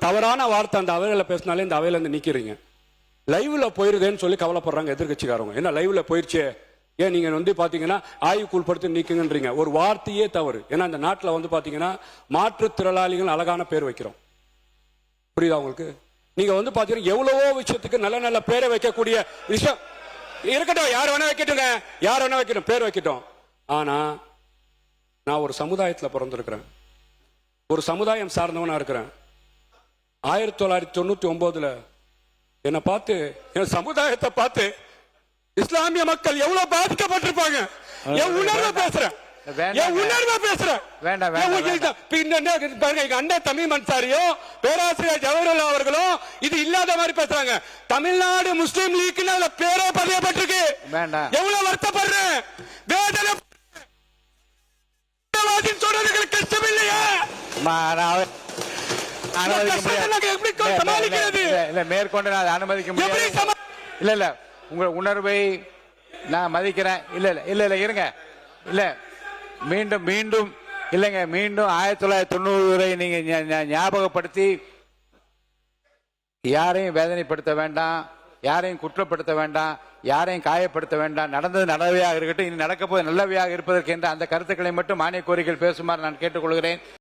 தவறான வார்த்தை அந்த அவையில பேசினாலே இந்த அவையில இருந்து நீக்கிறீங்க. லைவ்ல போயிருதேன்னு சொல்லி கவலைப்படுறாங்க எதிர்கட்சிக்காரங்க. என்ன லைவ்ல போயிருச்சே, ஏன் நீங்க வந்து பாத்தீங்கன்னா ஆய்வுக்கு உட்படுத்தி நீக்குங்கன்றீங்க. ஒரு வார்த்தையே தவறு. ஏன்னா இந்த நாட்டில் வந்து பாத்தீங்கன்னா மாற்றுத்திறனாளிகள் அழகான பேர் வைக்கிறோம். புரியுதா உங்களுக்கு? நீங்க வந்து பாத்தீங்கன்னா எவ்வளவோ விஷயத்துக்கு நல்ல நல்ல பேரை வைக்கக்கூடிய விஷயம் இருக்கட்டும். யார் வேணா வைக்கட்டுங்க, யார் வேணா வைக்கட்டும், பேர் வைக்கட்டும். ஆனா நான் ஒரு சமுதாயத்தில் பிறந்திருக்கிறேன், ஒரு சமுதாயம் சார்ந்தவனா இருக்கிறேன். 1999 என்னை பார்த்து, என் சமுதாயத்தை பார்த்து இஸ்லாமிய மக்கள் எவ்வளவு பாதிக்கப்பட்டிருப்பாங்க. என் உணர்வை பேசுறேன், என் உணர்வை பேசுறேன். அண்ணன் தமிழ் அன்சாரியும் பேராசிரியர் ஜவஹர்லால் அவர்களும் இது இல்லாத மாதிரி பேசுறாங்க. தமிழ்நாடு முஸ்லீம் லீக் பேரே பதியப்பட்டிருக்கு. எவ்வளவு வருத்தப்படுறேன், வேதனை சொல்றதுக்கு கஷ்டம் இல்லையா? மேற்கொண்டு நான் அனுமதிக்க முடியாது. இல்ல இல்ல, உங்க உணர்வை நான் மதிக்கிறேன். இல்ல இல்ல இல்ல இல்ல இருங்க. இல்ல மீண்டும் மீண்டும் இல்லைங்க, மீண்டும் 1990 நீங்க ஞாபகப்படுத்தி யாரையும் வேதனைப்படுத்த வேண்டாம், யாரையும் குற்றப்படுத்த வேண்டாம், யாரையும் காயப்படுத்த வேண்டாம். நடந்தது நல்லவையாக இருக்கட்டும், இனி நடக்க போது நல்லவையாக இருப்பதற்கு என்ற அந்த கருத்துக்களை மட்டும் மானிய கோரிக்கைகள் பேசுமாறு நான் கேட்டுக்கொள்கிறேன்.